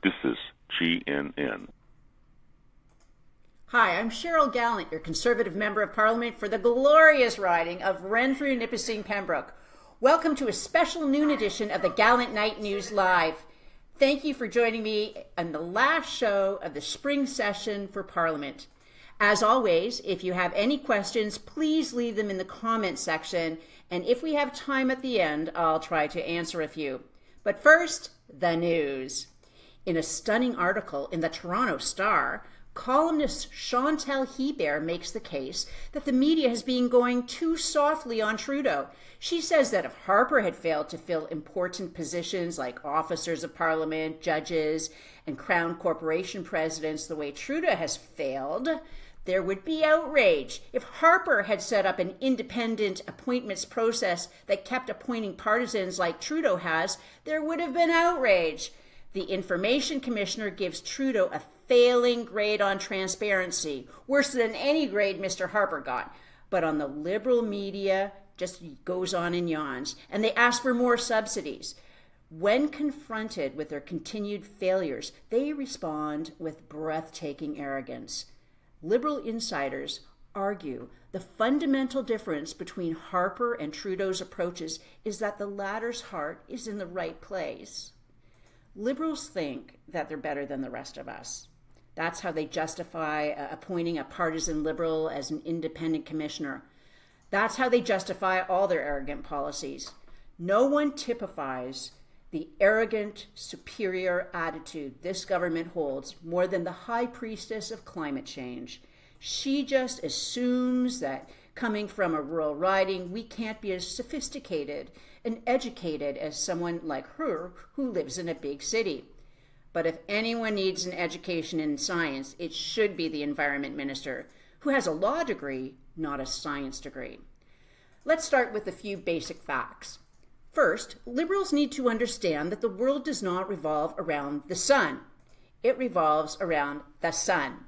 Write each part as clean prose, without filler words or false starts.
This is GNN. Hi, I'm Cheryl Gallant, your Conservative Member of Parliament for the glorious riding of Renfrew-Nipissing-Pembroke. Welcome to a special noon edition of the Gallant Night News Live. Thank you for joining me on the last show of the spring session for Parliament. As always, if you have any questions, please leave them in the comment section, and if we have time at the end, I'll try to answer a few. But first, the news. In a stunning article in the Toronto Star, columnist Chantal Hebert makes the case that the media has been going too softly on Trudeau. She says that if Harper had failed to fill important positions like officers of Parliament, judges, and Crown Corporation presidents the way Trudeau has failed, there would be outrage. If Harper had set up an independent appointments process that kept appointing partisans like Trudeau has, there would have been outrage. The Information Commissioner gives Trudeau a failing grade on transparency, worse than any grade Mr. Harper got. But on the Liberal media, just goes on and yawns, and they ask for more subsidies. When confronted with their continued failures, they respond with breathtaking arrogance. Liberal insiders argue the fundamental difference between Harper and Trudeau's approaches is that the latter's heart is in the right place. Liberals think that they're better than the rest of us. That's how they justify appointing a partisan Liberal as an independent commissioner. That's how they justify all their arrogant policies. No one typifies the arrogant, superior attitude this government holds more than the high priestess of climate change. She just assumes that coming from a rural riding, we can't be as sophisticated and educated as someone like her who lives in a big city. But if anyone needs an education in science, it should be the Environment Minister, who has a law degree, not a science degree. Let's start with a few basic facts. First, Liberals need to understand that the world does not revolve around the sun. It revolves around the sun.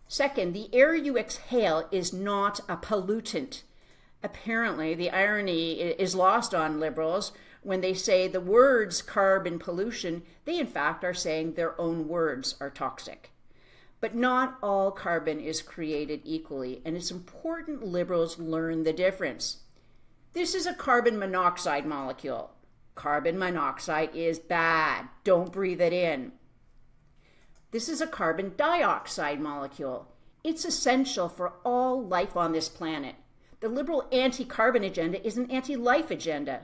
Second, the air you exhale is not a pollutant. Apparently, the irony is lost on Liberals when they say the words carbon pollution. They in fact are saying their own words are toxic. But not all carbon is created equally, and it's important Liberals learn the difference. This is a carbon monoxide molecule. Carbon monoxide is bad. Don't breathe it in. This is a carbon dioxide molecule. It's essential for all life on this planet. The Liberal anti-carbon agenda is an anti-life agenda.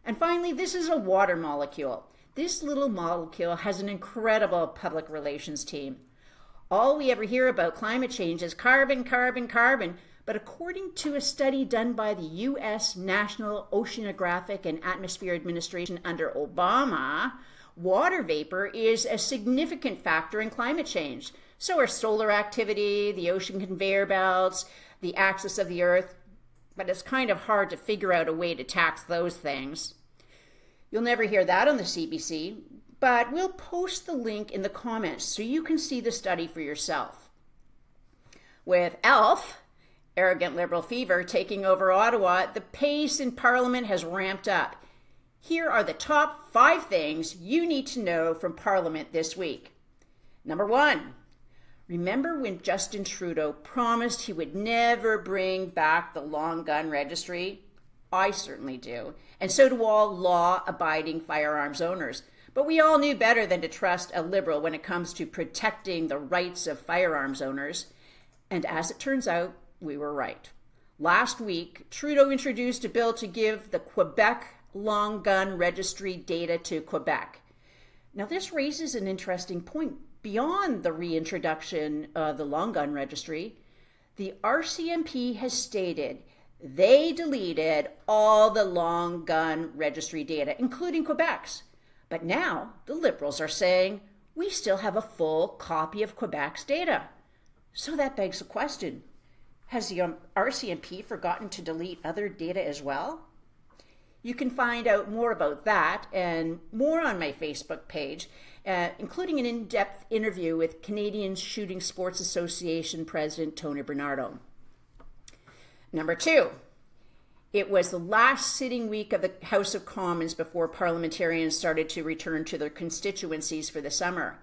And finally, this is a water molecule. This little molecule has an incredible public relations team. All we ever hear about climate change is carbon, carbon, carbon. But according to a study done by the U.S. National Oceanographic and Atmosphere Administration under Obama, water vapor is a significant factor in climate change. So are solar activity, the ocean conveyor belts, the axis of the Earth. But it's kind of hard to figure out a way to tax those things. You'll never hear that on the CBC, but we'll post the link in the comments so you can see the study for yourself. With ELF, arrogant Liberal fever, taking over Ottawa, the pace in Parliament has ramped up. Here are the top 5 things you need to know from Parliament this week. Number 1, remember when Justin Trudeau promised he would never bring back the long gun registry? I certainly do, and so do all law-abiding firearms owners. But we all knew better than to trust a Liberal when it comes to protecting the rights of firearms owners. And as it turns out, we were right. Last week, Trudeau introduced a bill to give the Quebec long gun registry data to Quebec. Now, this raises an interesting point. Beyond the reintroduction of the long gun registry, the RCMP has stated they deleted all the long gun registry data, including Quebec's. But now the Liberals are saying we still have a full copy of Quebec's data. So that begs the question, has the RCMP forgotten to delete other data as well? You can find out more about that and more on my Facebook page, including an in-depth interview with Canadian Shooting Sports Association President Tony Bernardo. Number 2, It was the last sitting week of the House of Commons before parliamentarians started to return to their constituencies for the summer.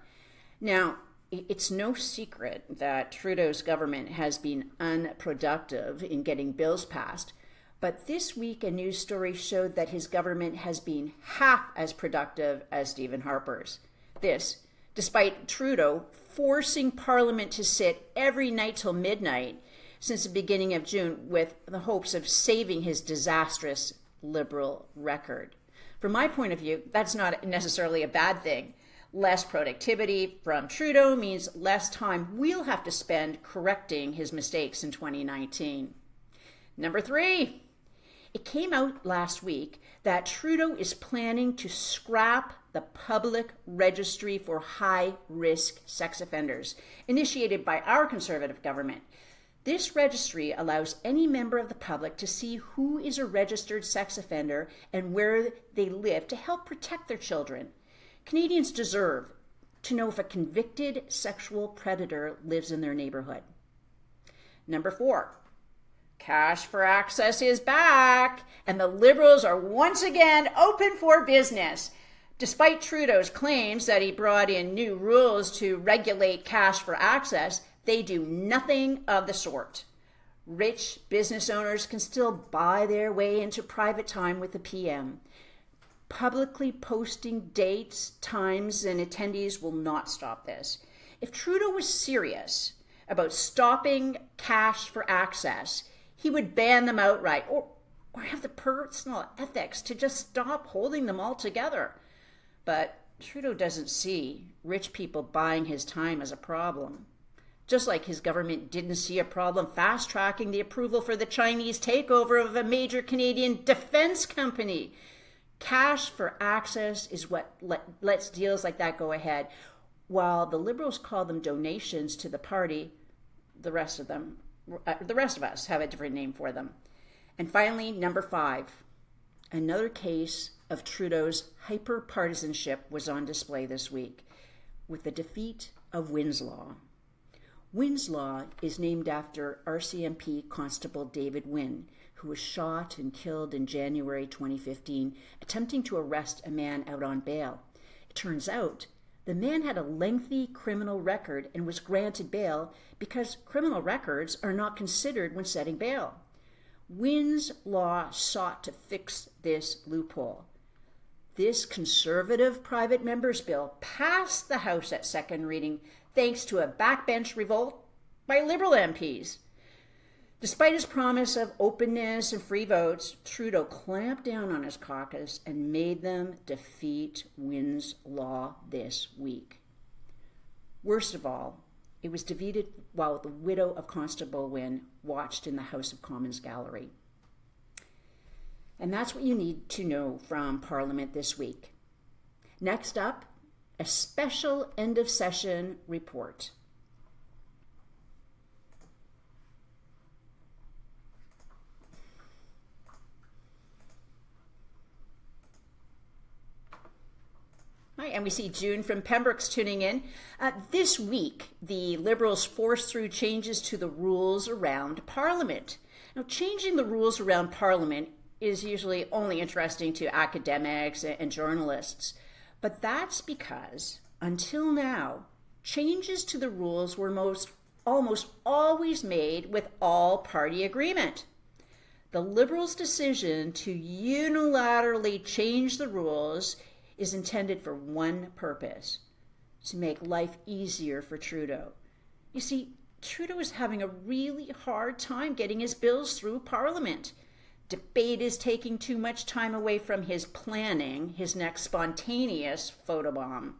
Now, it's no secret that Trudeau's government has been unproductive in getting bills passed, but this week a news story showed that his government has been half as productive as Stephen Harper's. This, despite Trudeau forcing Parliament to sit every night till midnight since the beginning of June with the hopes of saving his disastrous Liberal record. From my point of view, that's not necessarily a bad thing. Less productivity from Trudeau means less time we'll have to spend correcting his mistakes in 2019. Number 3, it came out last week that Trudeau is planning to scrap the public registry for high-risk sex offenders, initiated by our Conservative government. This registry allows any member of the public to see who is a registered sex offender and where they live to help protect their children. Canadians deserve to know if a convicted sexual predator lives in their neighborhood. Number 4, cash for access is back, and the Liberals are once again open for business. Despite Trudeau's claims that he brought in new rules to regulate cash for access, they do nothing of the sort. Rich business owners can still buy their way into private time with the PM. Publicly posting dates, times, and attendees will not stop this. If Trudeau was serious about stopping cash for access, he would ban them outright or have the personal ethics to just stop holding them altogether. But Trudeau doesn't see rich people buying his time as a problem. Just like his government didn't see a problem fast-tracking the approval for the Chinese takeover of a major Canadian defense company. Cash for access is what lets deals like that go ahead. While the Liberals call them donations to the party, the rest of us have a different name for them. And finally, number 5, another case of Trudeau's hyper-partisanship was on display this week with the defeat of Winslow. Winslow is named after RCMP Constable David Wynne, who was shot and killed in January 2015, attempting to arrest a man out on bail. It turns out the man had a lengthy criminal record and was granted bail because criminal records are not considered when setting bail. Wynne's law sought to fix this loophole. This Conservative private members bill passed the House at second reading thanks to a backbench revolt by Liberal MPs. Despite his promise of openness and free votes, Trudeau clamped down on his caucus and made them defeat Wynne's law this week. Worst of all, it was defeated while the widow of Constable Wynne watched in the House of Commons gallery. And that's what you need to know from Parliament this week. Next up, a special end-of-session report. Hi, and we see June from Pembroke's tuning in. This week, the Liberals forced through changes to the rules around Parliament. Now, changing the rules around Parliament is usually only interesting to academics and journalists, but that's because, until now, changes to the rules were almost always made with all-party agreement. The Liberals' decision to unilaterally change the rules is intended for one purpose: to make life easier for Trudeau. You see, Trudeau is having a really hard time getting his bills through Parliament. Debate is taking too much time away from his planning his next spontaneous photobomb.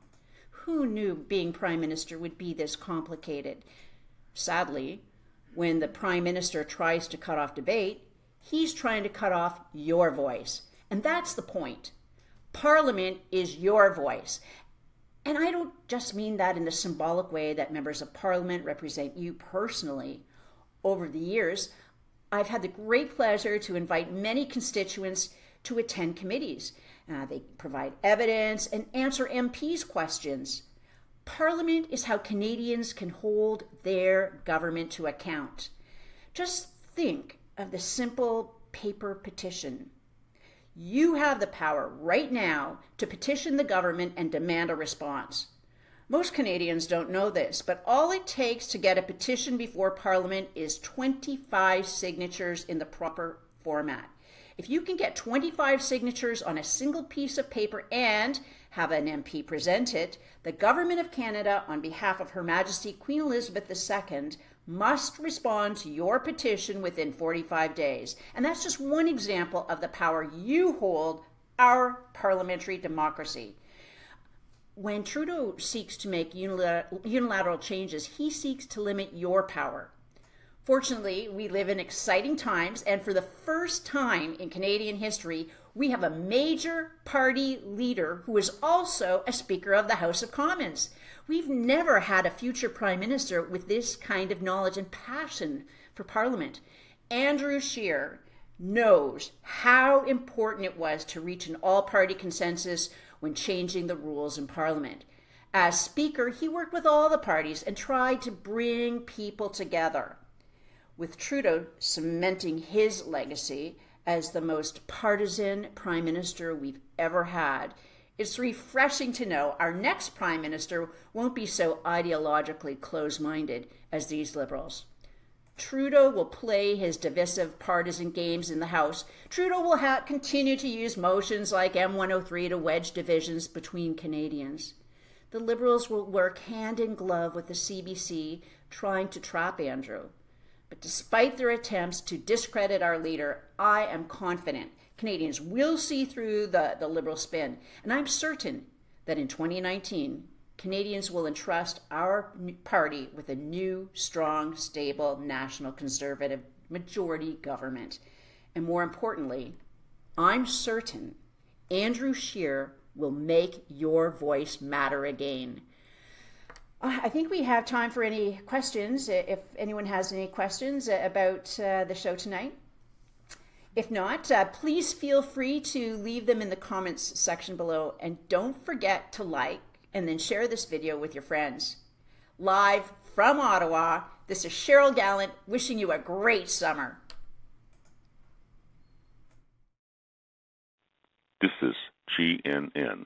Who knew being Prime Minister would be this complicated? Sadly, when the Prime Minister tries to cut off debate, he's trying to cut off your voice. And that's the point. Parliament is your voice. And I don't just mean that in the symbolic way that members of Parliament represent you personally. Over the years, I've had the great pleasure to invite many constituents to attend committees. They provide evidence and answer MPs' questions. Parliament is how Canadians can hold their government to account. Just think of the simple paper petition. You have the power right now to petition the government and demand a response. Most Canadians don't know this, but all it takes to get a petition before Parliament is 25 signatures in the proper format. If you can get 25 signatures on a single piece of paper and have an MP present it, the Government of Canada, on behalf of Her Majesty Queen Elizabeth II, must respond to your petition within 45 days. And that's just one example of the power you hold, our parliamentary democracy. When Trudeau seeks to make unilateral changes, he seeks to limit your power. Fortunately, we live in exciting times, and for the first time in Canadian history, we have a major party leader who is also a Speaker of the House of Commons. We've never had a future Prime Minister with this kind of knowledge and passion for Parliament. Andrew Scheer knows how important it was to reach an all-party consensus when changing the rules in Parliament. As Speaker, he worked with all the parties and tried to bring people together. With Trudeau cementing his legacy as the most partisan Prime Minister we've ever had, it's refreshing to know our next Prime Minister won't be so ideologically close-minded as these Liberals. Trudeau will play his divisive partisan games in the House. Trudeau will continue to use motions like M103 to wedge divisions between Canadians. The Liberals will work hand in glove with the CBC, trying to trap Andrew. But despite their attempts to discredit our leader, I am confident Canadians will see through the Liberal spin. And I'm certain that in 2019, Canadians will entrust our party with a new, strong, stable, national conservative majority government. And more importantly, I'm certain Andrew Scheer will make your voice matter again. I think we have time for any questions, if anyone has any questions about the show tonight. If not, please feel free to leave them in the comments section below, and don't forget to like and then share this video with your friends. Live from Ottawa, this is Cheryl Gallant wishing you a great summer. This is GNN.